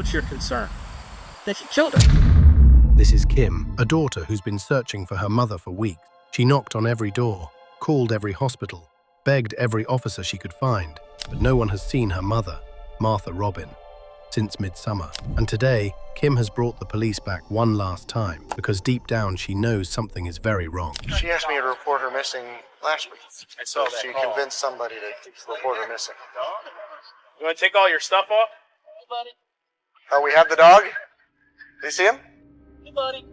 What's your concern? That she killed her. This is Kim, a daughter who's been searching for her mother for weeks. She knocked on every door, called every hospital, begged every officer she could find, but no one has seen her mother, Martha Robin, since midsummer. And today, Kim has brought the police back one last time because deep down she knows something is very wrong. She asked me to report her missing last week. I saw that She call. convinced somebody to report her missing. You want to take all your stuff off? Oh, we have the dog? Do you see him? Hey, buddy.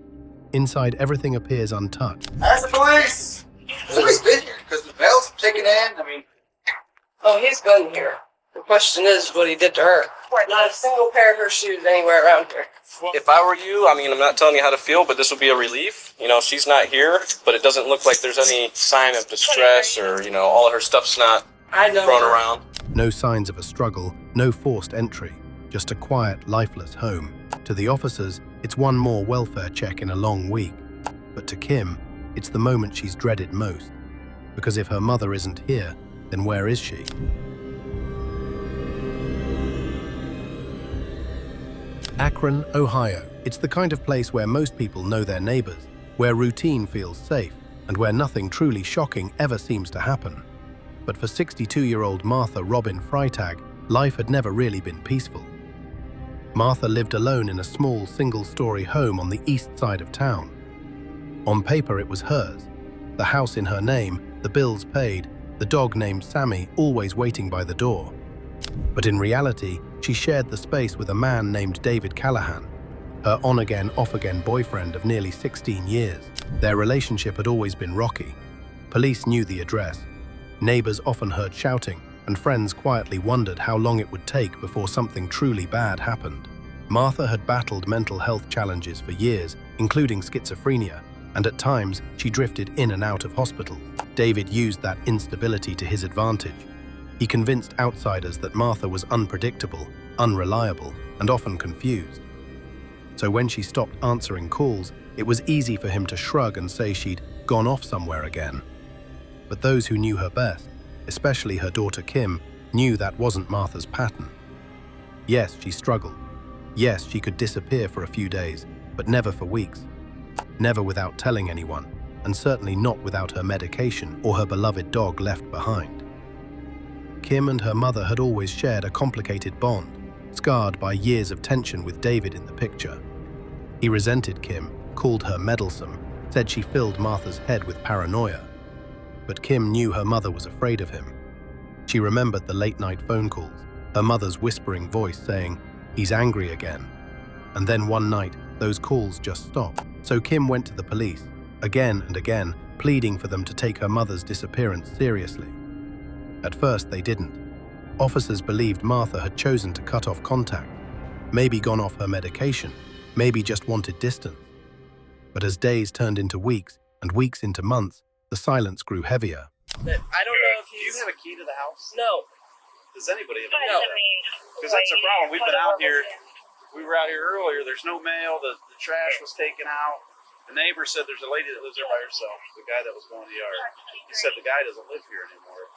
Inside, everything appears untouched. Ask the police! Somebody's been here because the bell's ticking in. Oh, he's been here. The question is what he did to her. Not a single pair of her shoes anywhere around here. If I were you, I'm not telling you how to feel, but this would be a relief. She's not here, but it doesn't look like there's any sign of distress or, all of her stuff's not thrown around. No signs of a struggle, no forced entry, just a quiet, lifeless home. To the officers, it's one more welfare check in a long week. But to Kim, it's the moment she's dreaded most. Because if her mother isn't here, then where is she? Akron, Ohio. It's the kind of place where most people know their neighbors, where routine feels safe, and where nothing truly shocking ever seems to happen. But for 62-year-old Martha Robin Freitag, life had never really been peaceful. Martha lived alone in a small single-story home on the east side of town. On paper it was hers, the house in her name, the bills paid, the dog named Sammy always waiting by the door. But in reality, she shared the space with a man named David Callahan, her on-again, off-again boyfriend of nearly 16 years. Their relationship had always been rocky. Police knew the address. Neighbors often heard shouting, and friends quietly wondered how long it would take before something truly bad happened. Martha had battled mental health challenges for years, including schizophrenia, and at times she drifted in and out of hospital. David used that instability to his advantage. He convinced outsiders that Martha was unpredictable, unreliable, and often confused. So when she stopped answering calls, it was easy for him to shrug and say she'd gone off somewhere again. But those who knew her best, especially her daughter Kim, knew that wasn't Martha's pattern. Yes, she struggled. Yes, she could disappear for a few days, but never for weeks. Never without telling anyone, and certainly not without her medication or her beloved dog left behind. Kim and her mother had always shared a complicated bond, scarred by years of tension with David in the picture. He resented Kim, called her meddlesome, said she filled Martha's head with paranoia. But Kim knew her mother was afraid of him. She remembered the late-night phone calls, her mother's whispering voice saying, "He's angry again." And then one night, those calls just stopped. So Kim went to the police, again and again, pleading for them to take her mother's disappearance seriously. At first, they didn't. Officers believed Martha had chosen to cut off contact, maybe gone off her medication, maybe just wanted distance. But as days turned into weeks, and weeks into months, the silence grew heavier. But I don't know if Do you he's... have a key to the house? No. Does anybody have a key? No. Because that's the problem. We've been out here. We were out here earlier. There's no mail. The trash was taken out. The neighbor said there's a lady that lives there by herself. The guy that was going to the yard. He said the guy doesn't live here anymore.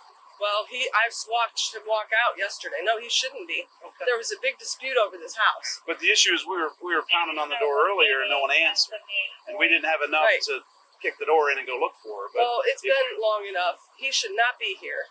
Well, I've watched him walk out yesterday. No, he shouldn't be. Okay. There was a big dispute over this house. But the issue is we were pounding on the door earlier and no one answered. And we didn't have enough Right. to kick the door in and go look for her. But Well, it's been long enough. He should not be here.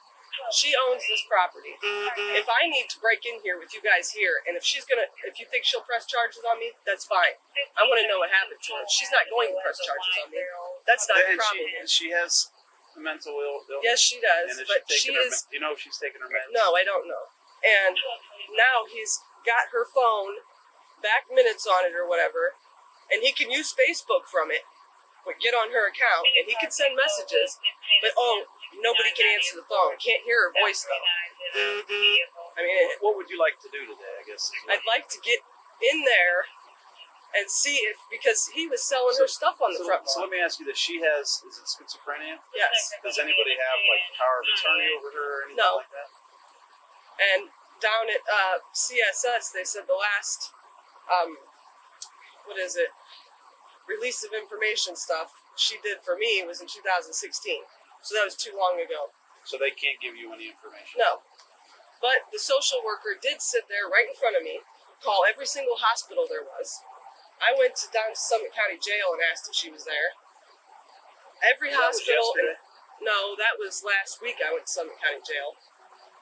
She owns this property. If I need to break in here with you guys here, and if you think she'll press charges on me, that's fine. I want to know what happened to her. She's not going to press charges on me. That's not the and problem. she has a mental illness. Yes, she does. And But she is. Do you know if she's taking her meds? No, I don't know. And now he's got her phone, back minutes on it or whatever, and he can use Facebook from it, but get on her account, and he can send messages, but nobody can answer the phone. Can't hear her voice though. I mean, What would you like to do today, I guess? I'd like to get in there and see if, because he was selling her stuff on the front So lawn. let me ask you this. She has, is it schizophrenia? Yes. Does anybody have, like, power of attorney over her or anything No. like that? And down at CSS, they said the last, release of information stuff she did for me was in 2016. So that was too long ago. So they can't give you any information? No. But the social worker did sit there right in front of me call every single hospital there was. I went down to Summit County Jail and asked if she was there. Every hospital. No, that was last week. I went to Summit County Jail.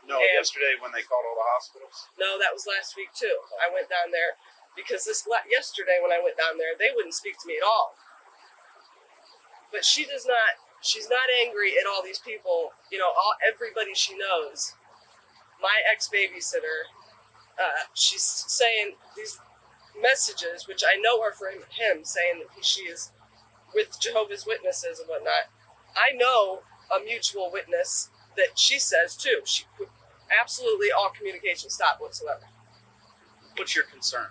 No, yesterday when they called all the hospitals. No, that was last week too. I went down there because yesterday when I went down there, they wouldn't speak to me at all. But she does not. She's not angry at all these people. You know, everybody she knows. My ex-babysitter. She's saying these messages, which I know are from him, saying that she is with Jehovah's Witnesses and whatnot. I know a mutual witness that she says too. She absolutely all communication stopped whatsoever. What's your concern?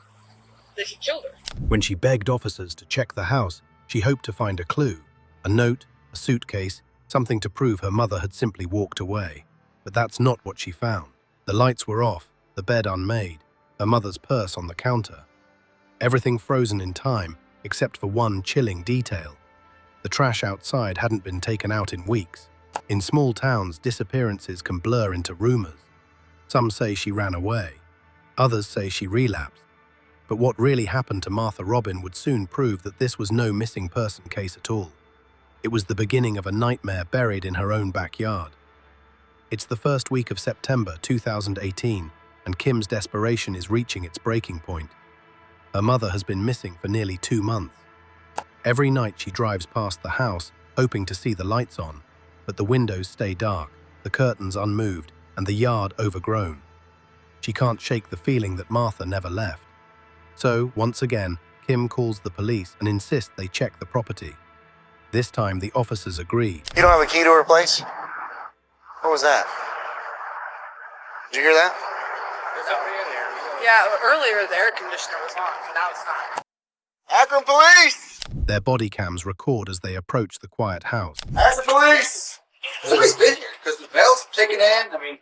That he killed her. When she begged officers to check the house, she hoped to find a clue, a note, a suitcase, something to prove her mother had simply walked away. But that's not what she found. The lights were off, the bed unmade, her mother's purse on the counter. Everything frozen in time, except for one chilling detail. The trash outside hadn't been taken out in weeks. In small towns, disappearances can blur into rumors. Some say she ran away. Others say she relapsed. But what really happened to Martha Robin would soon prove that this was no missing person case at all. It was the beginning of a nightmare buried in her own backyard. It's the first week of September 2018, and Kim's desperation is reaching its breaking point. Her mother has been missing for nearly 2 months. Every night she drives past the house, hoping to see the lights on, but the windows stay dark, the curtains unmoved, and the yard overgrown. She can't shake the feeling that Martha never left. So, once again, Kim calls the police and insists they check the property. This time, the officers agree. You don't have a key to her place? What was that? Did you hear that? Yeah, earlier the air conditioner was on, but now it's not. Akron Police! Their body cams record as they approach the quiet house. Akron Police! Somebody's been here because the bells are ticking in. I mean,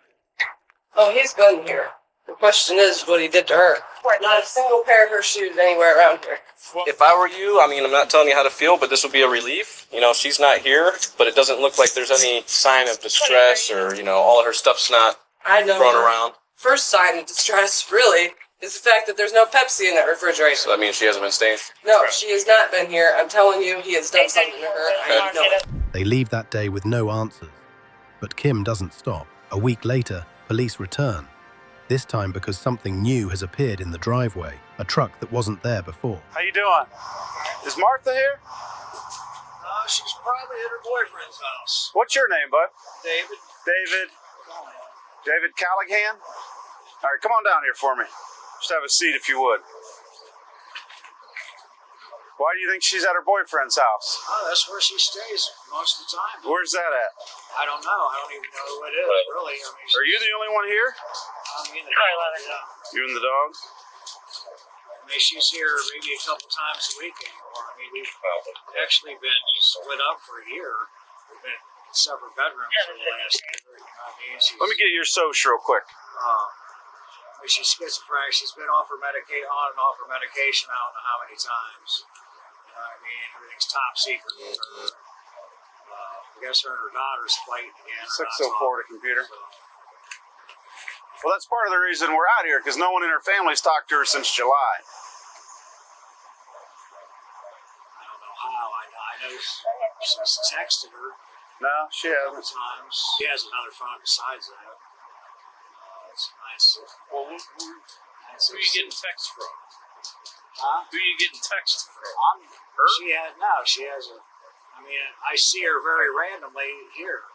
Oh, he's been here. The question is what he did to her. Not a single pair of her shoes anywhere around here. If I were you, I mean, I'm not telling you how to feel, but this would be a relief. You know, she's not here, but it doesn't look like there's any sign of distress or, you know, all of her stuff's not I know. thrown around. First sign of distress, really, is the fact that there's no Pepsi in that refrigerator. So that means she hasn't been staying? No, she has not been here. I'm telling you, he has done something to her. I know it. They leave that day with no answers. But Kim doesn't stop. A week later, police return. This time because something new has appeared in the driveway, a truck that wasn't there before. How you doing? Is Martha here? she's probably at her boyfriend's house. What's your name, bud? David. David Callahan? All right, come on down here for me. Just have a seat if you would. Why do you think she's at her boyfriend's house? Oh, that's where she stays most of the time. Where's that at? I don't know. I don't even know who it is, really. I mean, Are you the only one here? I mean, yeah. You and the dog? I mean, she's here maybe a couple times a week anymore. I mean, we've actually been split up for a year. We've been in separate bedrooms for the last year. You know what I mean? Let me get your social real quick. I mean, she's schizophrenic. She's been on and off her medication. I don't know how many times. You know what I mean? Everything's top secret with her. I guess her and her daughter's fighting again. 604 to computer. Well, that's part of the reason we're out here, because no one in her family's talked to her since July. I don't know how. I know she's texted her. No, she a couple hasn't. times. She has another phone besides that. It's nice. Well, who are you getting texts from? Huh? Who are you getting texts from? Her? She has a. I mean, I see her very randomly here.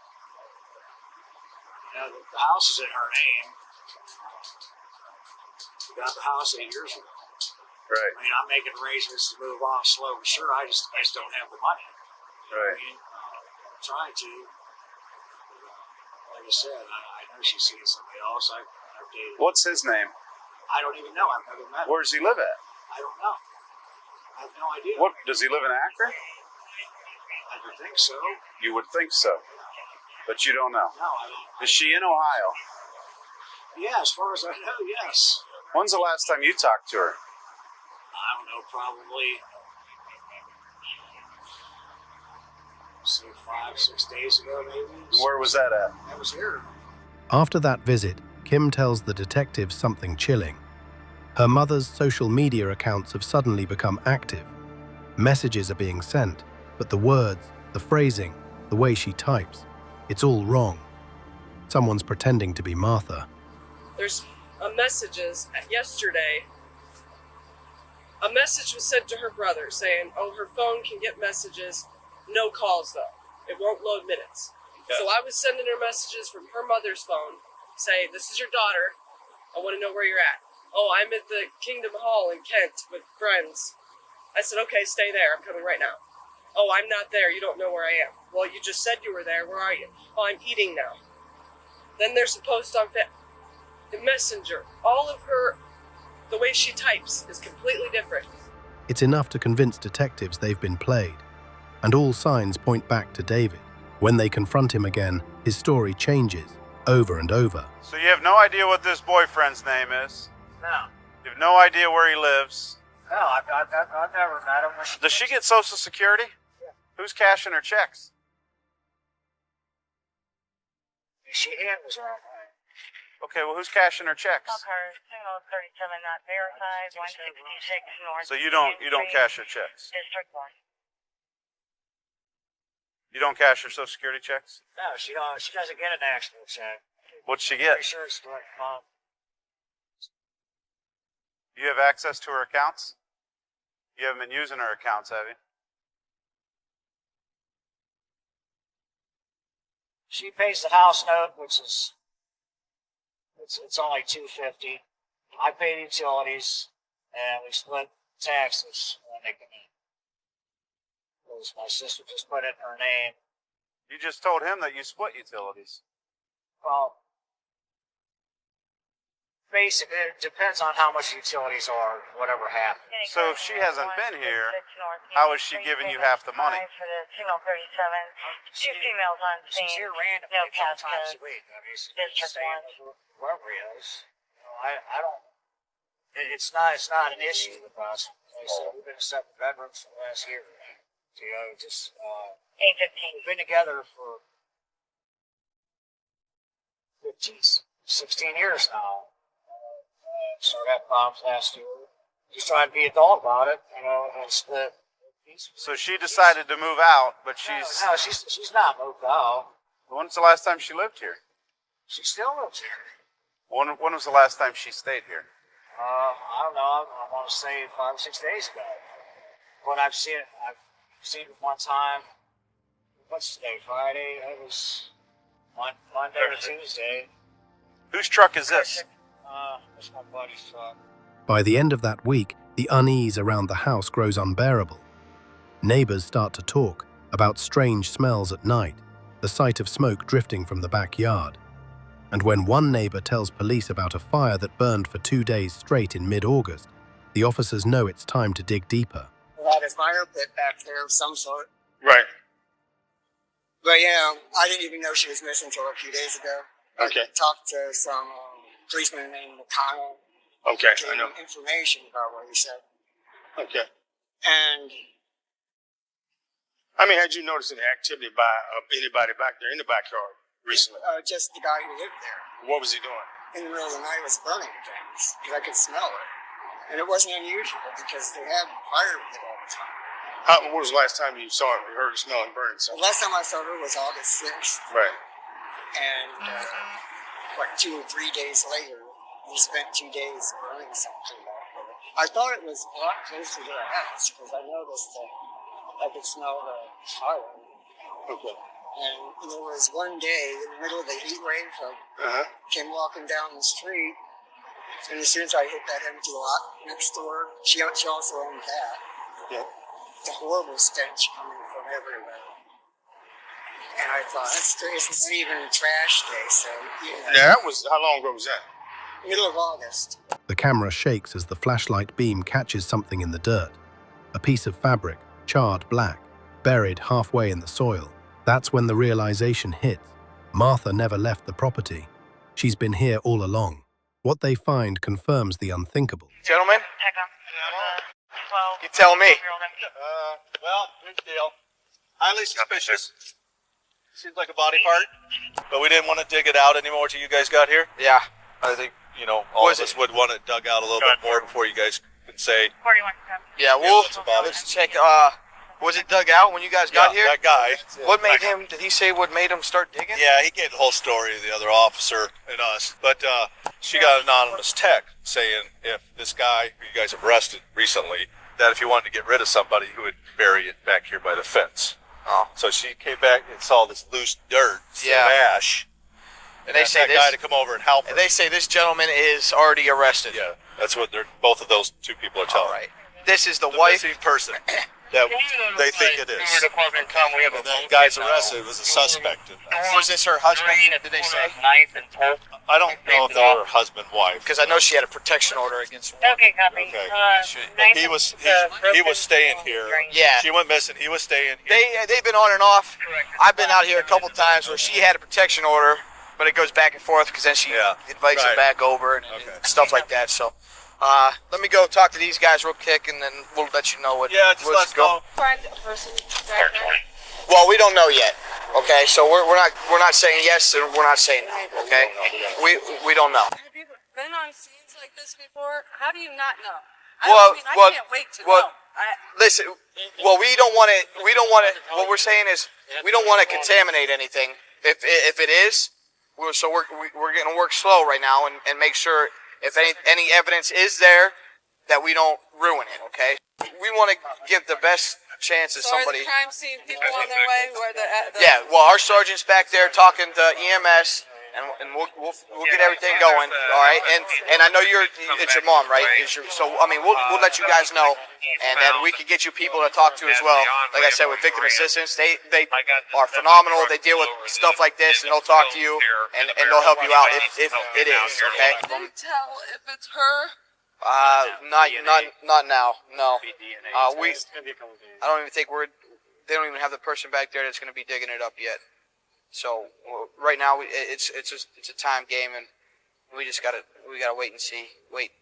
You know, the house is in her name. We got the house 8 years ago. Right. I mean, I'm making arrangements to move off slow but sure. I just don't have the money. You know what I mean? I'm trying to. Like I said, I know she's seeing somebody else. I've dated. What's his name? I don't even know. I've never met him. Where does he live at? I don't know. I have no idea. What, does he live in Akron? I would think so. You would think so, but you don't know. No, I don't. Is she in Ohio? Yeah, as far as I know, yes. When's the last time you talked to her? I don't know, probably say 5-6 days ago, maybe. Where was that at? That was here. After that visit, Kim tells the detectives something chilling. Her mother's social media accounts have suddenly become active. Messages are being sent, but the words, the phrasing, the way she types, it's all wrong. Someone's pretending to be Martha. There's messages yesterday. A message was sent to her brother saying, oh, her phone can get messages, no calls though. It won't load minutes. Okay. So I was sending her messages from her mother's phone saying, this is your daughter. I want to know where you're at. Oh, I'm at the Kingdom Hall in Kent with friends. I said, okay, stay there. I'm coming right now. Oh, I'm not there. You don't know where I am. Well, you just said you were there. Where are you? Oh, I'm eating now. Then there's a post on the Messenger. All of her, the way she types is completely different. It's enough to convince detectives they've been played, and all signs point back to David. When they confront him again, his story changes over and over. So you have no idea what this boyfriend's name is? No. You have no idea where he lives? No, I've never met him. Does she get Social Security? Yeah. Who's cashing her checks? She handles her. Okay, well, who's cashing her checks? Her signal 37 not verified, 166 north. So you don't cash her checks? District 1. You don't cash her Social Security checks? No, she don't. She doesn't get an actual check. What'd she Pretty get? sure it's like mom. You have access to her accounts? You haven't been using her accounts, have you? She pays the house note, which is it's only $250. I pay the utilities, and we split taxes when they come in. Because my sister just put it in her name. You just told him that you split utilities. Well, basically, it depends on how much utilities are, whatever happens. So if she hasn't been here, how is she giving you half the money? For the signal 37, two females on scene. She's here randomly No a couple times passcode. a week. I mean, she's District staying 1. with whoever he is. You know, I don't. It's not an issue with us. Like I said, we've been in separate bedrooms for the last year. You know, just 8:15. we've been together for 15, 16 years now. So I had problems last year. Just trying to be adult about it, you know, and split. So she decided to move out, but she's... No, she's not moved out. When's the last time she lived here? She still lives here. When was the last time she stayed here? I don't know. I want to say 5 or 6 days ago. But I've seen it one time. What's today? Friday? It was Monday or Tuesday. Whose truck is this? It's my buddy's truck. By the end of that week, the unease around the house grows unbearable. Neighbors start to talk about strange smells at night, the sight of smoke drifting from the backyard. And when one neighbor tells police about a fire that burned for 2 days straight in mid-August, the officers know it's time to dig deeper. We had a fire pit back there of some sort. Right. But yeah, I didn't even know she was missing until a few days ago. Okay. I talked to some policeman named McConnell. Okay, Gave I know. him information about what he said. Okay. And I mean, had you noticed any activity by anybody back there in the backyard recently? just the guy who lived there. What was he doing? In the middle of the night was burning things because I could smell it. And it wasn't unusual because they had fire with it all the time. What was the last time you saw him? You heard him smelling burning The something? last time I saw her was August 6th. Right. And like 2 or 3 days later, we spent 2 days burning something back there. I thought it was a lot closer to the house because I noticed that I could smell the fire. Okay. And there was one day in the middle of the heat wave, I came walking down the street, and as soon as I hit that empty lot next door, she also owned that. Yeah. The horrible stench coming from everywhere. And I thought, it's not even a trash day, so, you know. Yeah, that was, how long ago was that? Middle of August. The camera shakes as the flashlight beam catches something in the dirt. A piece of fabric, charred black, buried halfway in the soil. That's when the realization hits. Martha never left the property. She's been here all along. What they find confirms the unthinkable. Gentlemen, Check on. 12. you tell me. Well, here's the deal. Highly suspicious. Seems like a body part, but we didn't want to dig it out anymore till you guys got here. Yeah, I think you know, all of us would want it dug out a little bit more before you guys can say. 41. Yeah, let's check. Was it dug out when you guys got here? That guy. What made him? Did he say what made him start digging? Yeah, he gave the whole story to the other officer and us. But she got an anonymous text saying if this guy who you guys have arrested recently, that if you wanted to get rid of somebody, who would bury it back here by the fence. Oh. So she came back and saw this loose dirt, some ash. And they say that guy to come over and help her. And they say this gentleman is already arrested. Yeah, that's what both of those two people are telling. All right. This is the wife. wife. Person that they think it is. And that guy's arrested was a suspect in that. Was this her husband? Did they say? I don't know if they were husband wife. Because I know she had a protection order against him. Okay, copy. Okay. He was staying here. Yeah. She went missing. He was staying here. They've been on and off. I've been out here a couple times where she had a protection order, but it goes back and forth because then she invites him back over and stuff like that. So. Let me go talk to these guys real quick, and then we'll let you know what. Yeah, just let's go. Find a person. Well, we don't know yet. Okay, so we're not saying yes, and we're not saying no. Okay, we don't know. Have you been on scenes like this before? How do you not know? I can't wait to know. Listen. Well, we don't want to. What we're saying is we don't want to contaminate anything. If it is, we're going to work slow right now and make sure. If any evidence is there, that we don't ruin it, okay? We want to give the best chance to somebody. Are the crime scene people on their way? Yeah, well, our sergeant's back there talking to EMS, and we'll get everything going, all right? And I know it's your mom, right? So I mean, we'll let you guys know, and then we can get you people to talk to as well. Like I said, with victim assistance, they are phenomenal. They deal with stuff like this, and they'll talk to you, and they'll help you out if it is, okay? Can you tell if it's her? Not now. No. I don't even think they don't even have the person back there that's going to be digging it up yet. So right now it's a time game, and we gotta wait and see.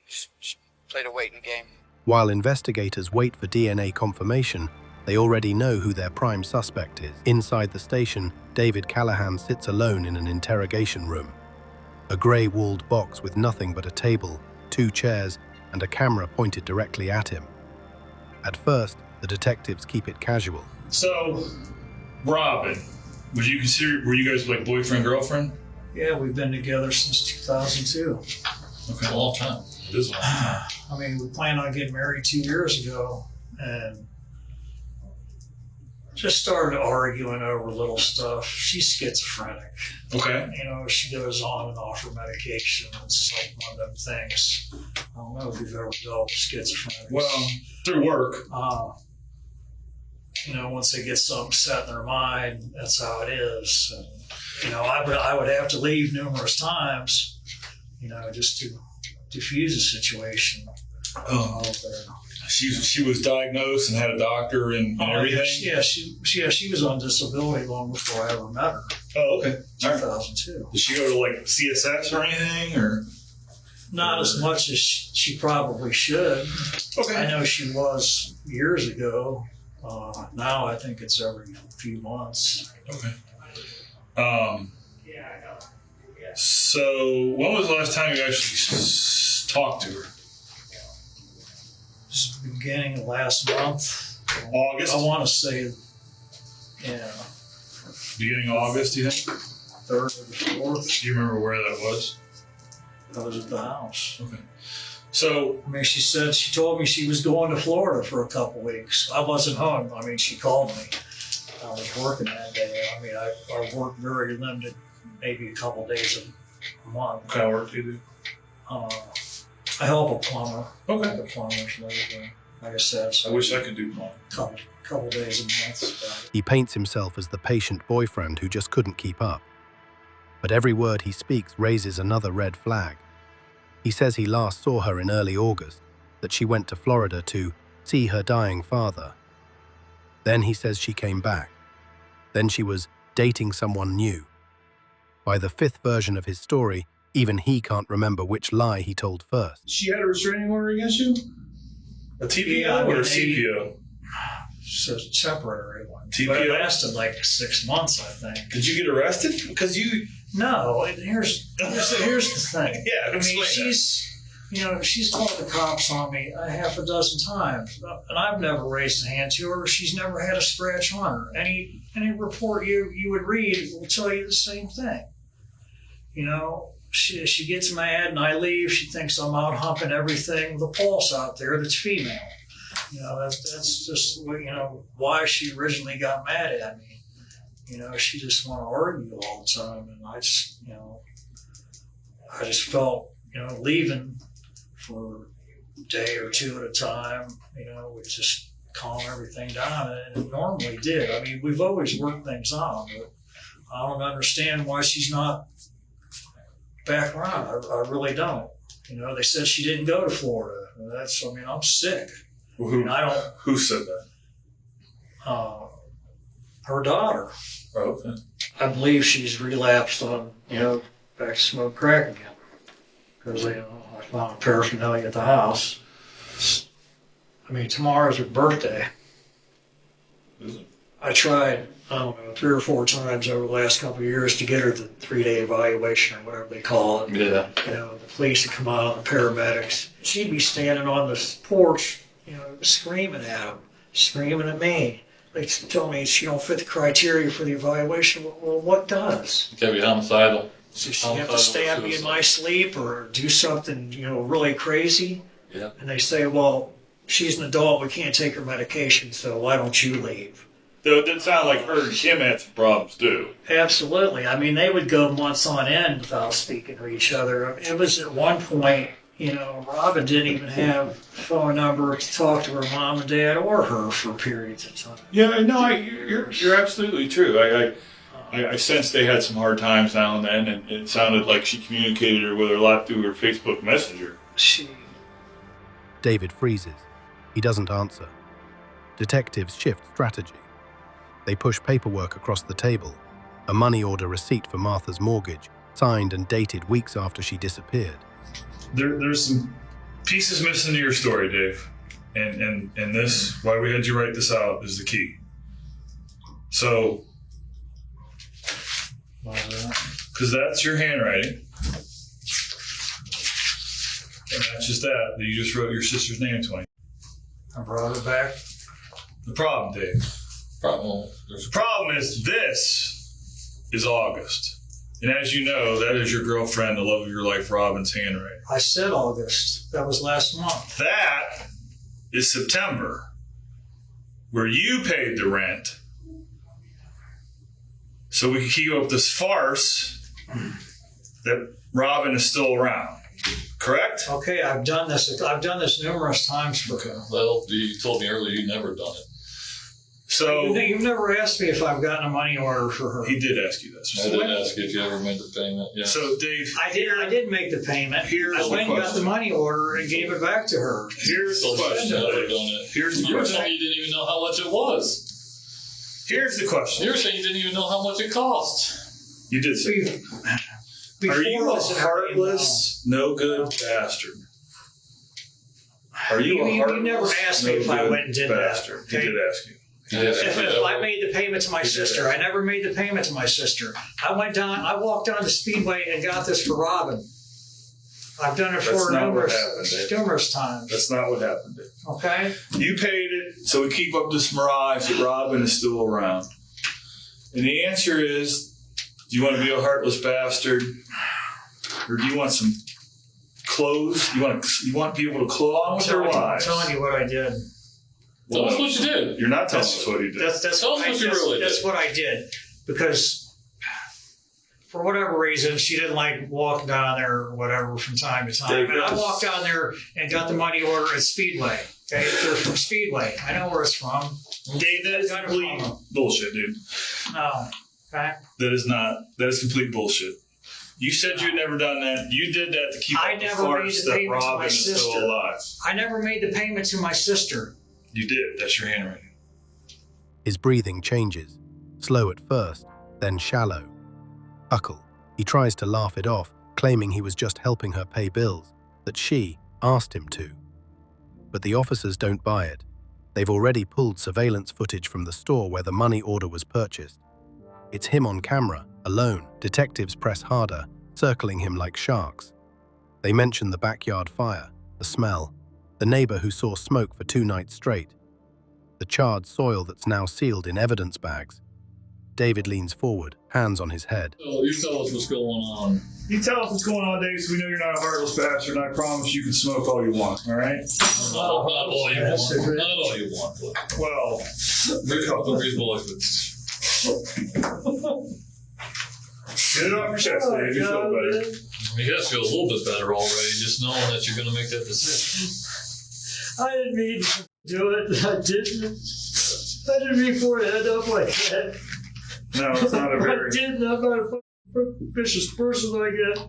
Just play the waiting game. While investigators wait for DNA confirmation, they already know who their prime suspect is. Inside the station, David Callahan sits alone in an interrogation room. A grey-walled box with nothing but a table, 2 chairs, and a camera pointed directly at him. At first, the detectives keep it casual. So, Robin, were you guys like boyfriend, girlfriend? Yeah, we've been together since 2002. Okay, a long time. It is a long time. I mean, we planned on getting married 2 years ago, and just started arguing over little stuff. She's schizophrenic. Okay. You know, she goes on and off her medication. It's like one of them things. I don't know if you've ever dealt with schizophrenic. Well, through work. You know, once they get something set in their mind, that's how it is. And, you know, I would have to leave numerous times, you know, just to diffuse the situation. She was diagnosed and had a doctor and everything? Yeah, she was on disability long before I ever met her. Oh, okay. 2002. Did she go to like CSS or anything, or? Not as much as she probably should. Okay. I know she was years ago. Now I think it's every few months. Okay. So when was the last time you actually talked to her? Just beginning of last month. August? I want to say, yeah. Beginning of August, do you think? 3rd or the 4th. Do you remember where that was? I was at the house. Okay. So, I mean, she told me she was going to Florida for a couple weeks. I wasn't home. I mean, she called me. I was working that day. I mean, I work very limited, maybe a couple days a month. What kind of work do you do? I help a plumber. Okay. The plumbers and everything. Like I said, so I wish I could do plumbing. Couple days a month. He paints himself as the patient boyfriend who just couldn't keep up. But every word he speaks raises another red flag. He says he last saw her in early August, that she went to Florida to see her dying father. Then he says she came back. Then she was dating someone new. By the 5th version of his story, even he can't remember which lie he told first. She had a restraining order against you? A TPO or a CPO? It's a temporary one. TPO? But it lasted like 6 months, I think. Did you get arrested? Because you No, and here's the thing. Yeah, I mean, explain she's called the cops on me a half a dozen times, and I've never raised a hand to her. She's never had a scratch on her. Any report you would read will tell you the same thing. You know, she gets mad and I leave. She thinks I'm out humping everything with a pulse out there that's female. You know, that's just, you know, why she originally got mad at me. You know, she just want to argue all the time, and I just felt, you know, leaving for a day or two at a time, you know, would just calm everything down, and it normally did. I mean, we've always worked things out, but I don't understand why she's not back around. I really don't. You know, they said she didn't go to Florida. I'm sick. Who said that? Her daughter. Oh, okay. I believe she's relapsed on, you know, back to smoke crack again. Because, you know, I found paraphernalia at the house. I mean, tomorrow's her birthday. Is it? I tried, I don't know, 3 or 4 times over the last couple of years to get her the 3-day evaluation or whatever they call it. Yeah. You know, the police would come out, the paramedics. She'd be standing on the porch, you know, screaming at them, screaming at me. They told me she don't fit the criteria for the evaluation. Well, what does? It can be homicidal. So she have to stab me in my sleep or do something, you know, really crazy? Yeah. And they say, well, she's an adult, we can't take her medication, so why don't you leave? Though it didn't sound like her and Kim had some problems too. Absolutely. I mean, they would go months on end without speaking to each other. It was at one point, you know, Robin didn't even have a phone number to talk to her mom and dad or her for periods of time. Yeah, no, you're absolutely true. I sensed they had some hard times now and then, and it sounded like she communicated with her a lot through her Facebook Messenger. David freezes. He doesn't answer. Detectives shift strategy. They push paperwork across the table, a money order receipt for Martha's mortgage, signed and dated weeks after she disappeared. There's some pieces missing to your story, Dave. And this, why we had you write this out, is the key. So, because that's your handwriting. And that's just that you just wrote your sister's name to me. I brought her back. The problem, Dave. The problem is this is August. And as you know, that is your girlfriend, the love of your life, Robin's handwriting. I said August. That was last month. That is September, where you paid the rent. So we can keep up this farce that Robin is still around. Correct? Okay, I've done this. I've done this numerous times for her. Well, you told me earlier you'd never done it. So you've never asked me if I've gotten a money order for her. He did ask you this. I did ask you if you ever made the payment. Yeah. So Dave, I did make the payment. Here's I went the and got the money order and gave it back to her. Here's the question. Here's the You were question. saying you didn't even know how much it was. Here's the question. You were saying you didn't even know how much it cost. You did say. Are you a heartless, no good bastard? Are you a heartless, you never asked me if I went and did bastard? that. Okay? He did ask you. If I made the payment to my sister, I never made the payment to my sister. I walked down to Speedway and got this for Robin. I've done it for numerous times. That's not what happened, Dave. Okay? You paid it, so we keep up this mirage that Robin is still around. And the answer is, do you want to be a heartless bastard? Or do you want some clothes? You want people to claw on with their lives? I'm telling you what I did. Tell us what you did. You're not telling us what you did. Tell us what you really did. That's what I did. Because for whatever reason, she didn't like walking down there or whatever from time to time. And I walked down there and got the money order at Speedway. Okay, they're from Speedway. I know where it's from. Dave, that is complete bullshit, dude. No. Okay. That is complete bullshit. You said you'd never done that. You did that to keep up the farce that Robin is still alive. I never made the payment to my sister. You did. That's your handwriting. His breathing changes, slow at first, then shallow. Huckle. He tries to laugh it off, claiming he was just helping her pay bills, that she asked him to. But the officers don't buy it. They've already pulled surveillance footage from the store where the money order was purchased. It's him on camera, Alone, detectives press harder, circling him like sharks. They mention the backyard fire, the smell, the neighbor who saw smoke for 2 nights straight, the charred soil that's now sealed in evidence bags. David leans forward, hands on his head. Oh, you tell us what's going on. You tell us what's going on, Dave, so we know you're not a heartless bastard, and I promise you can smoke all you want, all right? Not all you want. Not all you want. Well, Reasonable get it off your chest, Dave. You feel better. I mean, you guys feel a little bit better already, just knowing that you're going to make that decision. I didn't mean to do it. I didn't mean for it to end up like that. No, it's not a very... I didn't. I'm not a vicious person like that.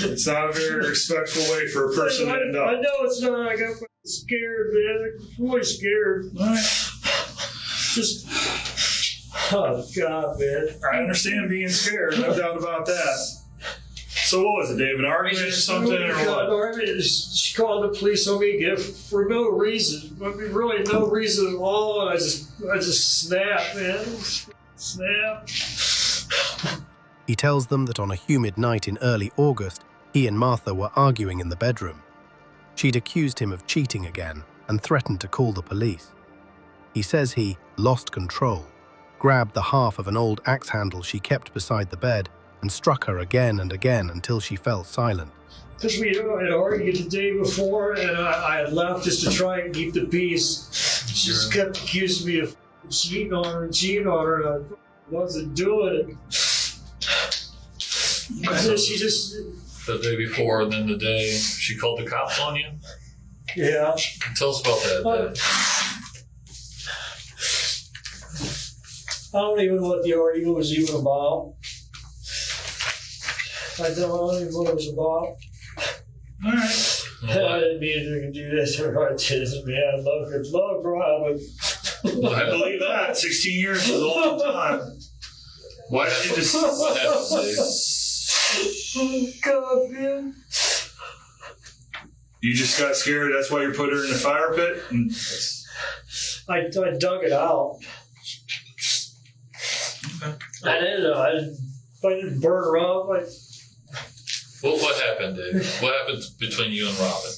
It's not a very respectful way for a person to end up. I know it's not. I got scared, man. I'm really scared. All right. Just... Oh, God, man. I understand being scared, no doubt about that. So what was it, Dave? An argument or something, or what? She called the police on me again for no reason. I mean, really no reason at all. And I just snapped, man. Snap. He tells them that on a humid night in early August, he and Martha were arguing in the bedroom. She'd accused him of cheating again and threatened to call the police. He says he lost control, grabbed the half of an old axe handle she kept beside the bed, and struck her again and again until she fell silent. Because we had argued the day before, and I had left just to try and keep the peace. She just kept accusing me of cheating on her, and I wasn't doing it. And then she just... The day before, and then the day she called the cops on you? Yeah. Tell us about that. I don't even know what the argument was even about. I don't even know what it was about. All right. I didn't mean to do this or I didn't, man. I love Robin. I believe that. 16 years is a long time. Why did you just... What happened, Dave? Oh, God, man. You just got scared, that's why you put her in the fire pit? And... I dug it out. I didn't burn her up. What happened, Dave? What happened between you and Robin?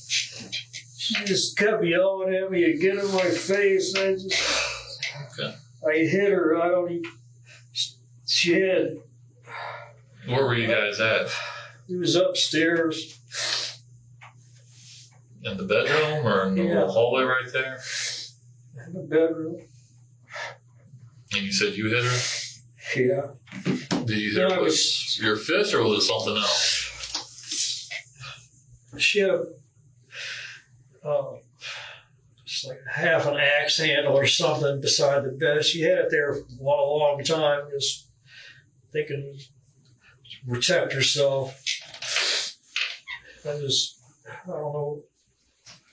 She just kept yelling at me and getting in my face. And I hit her. She had... Where were you guys at? It was upstairs. In the bedroom or in the hallway right there? In the bedroom. And you said you hit her? Yeah. Did you hit her with your fist or was it something else? She had just like half an axe handle or something beside the bed. She had it there for a long time, just thinking to protect herself. I don't know,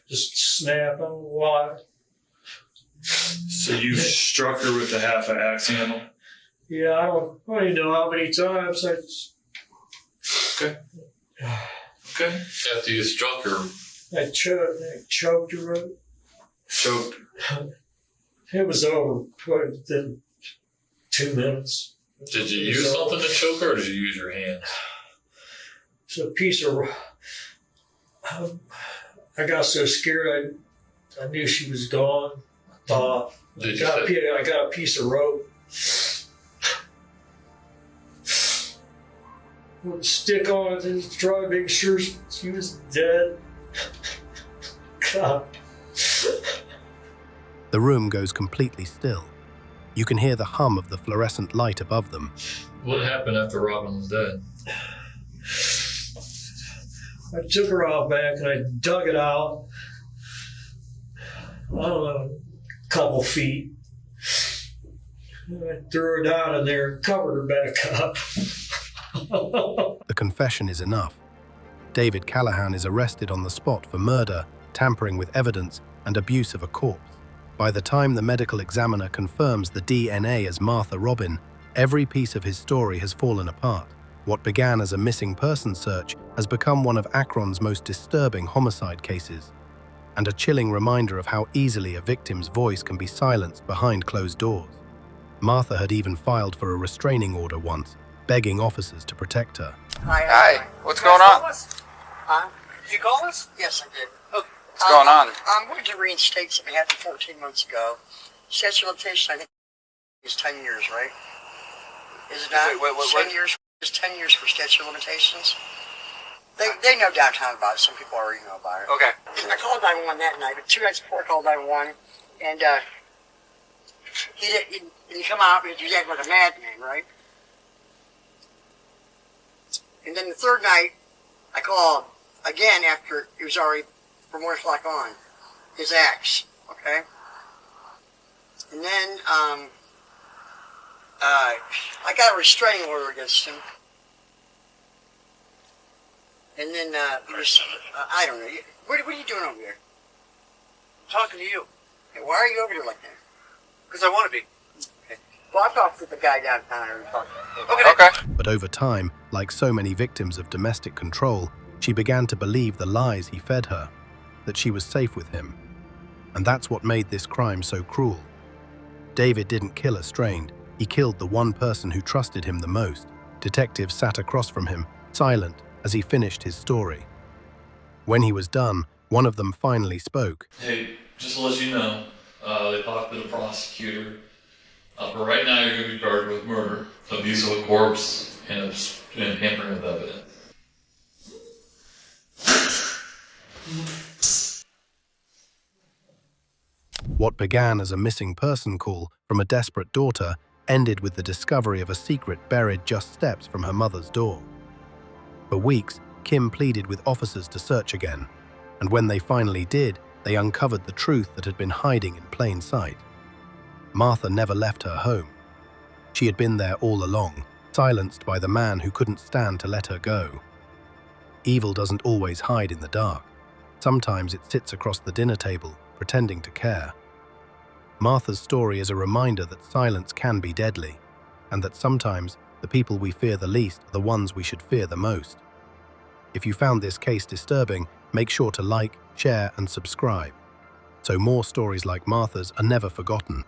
just snapped. I don't know why. So you struck her with the half an axe handle? Yeah, I don't even know how many times. Okay. After you struck her, I choked her. Choked? It was over within 2 minutes. Did you use something to choke her or did you use your hands? It's a piece of... I got so scared I knew she was gone. I got a piece of rope. Would stick on it and try to make sure she was dead. God. The room goes completely still. You can hear the hum of the fluorescent light above them. What happened after Robin was dead? I took her out back and I dug it out. I don't know, a couple feet. And I threw her down in there and covered her back up. The confession is enough. David Callahan is arrested on the spot for murder, tampering with evidence, and abuse of a corpse. By the time the medical examiner confirms the DNA as Martha Robin, every piece of his story has fallen apart. What began as a missing person search has become one of Akron's most disturbing homicide cases, and a chilling reminder of how easily a victim's voice can be silenced behind closed doors. Martha had even filed for a restraining order once, begging officers to protect her. Hi, what's going on? Did you call us? Yes, I did. Okay. What's going on? I'm going to reinstate something that happened 14 months ago. Statute of limitation, I think, is 10 years, right? Is it not? Wait. 10 years? It's 10 years for statute of limitations. They know downtown about it. Some people already know about it. Okay. I called 911 that night, but 2 nights before I called 911, and he didn't come out, but he acted like a madman, right? And then the third night, I called again after it was already from 1 o'clock on, his acts, okay? And then I got a restraining order against him. And then he was, I don't know, what are you doing over there? I'm talking to you. Hey, why are you over there like that? Because I want to be. Okay. Well, I talked with the guy downtown. Okay. But over time, like so many victims of domestic control, she began to believe the lies he fed her, that she was safe with him. And that's what made this crime so cruel. David didn't kill a strained, he killed the one person who trusted him the most. Detectives sat across from him, silent, as he finished his story. When he was done, one of them finally spoke. Hey, just to let you know, they talked to the prosecutor. But right now you're going to be charged with murder, abuse of a corpse, and tampering with evidence. What began as a missing person call from a desperate daughter ended with the discovery of a secret buried just steps from her mother's door. For weeks, Kim pleaded with officers to search again, and when they finally did, they uncovered the truth that had been hiding in plain sight. Martha never left her home. She had been there all along, silenced by the man who couldn't stand to let her go. Evil doesn't always hide in the dark. Sometimes it sits across the dinner table, pretending to care. Martha's story is a reminder that silence can be deadly, and that sometimes the people we fear the least are the ones we should fear the most. If you found this case disturbing, make sure to like, share, and subscribe, so more stories like Martha's are never forgotten.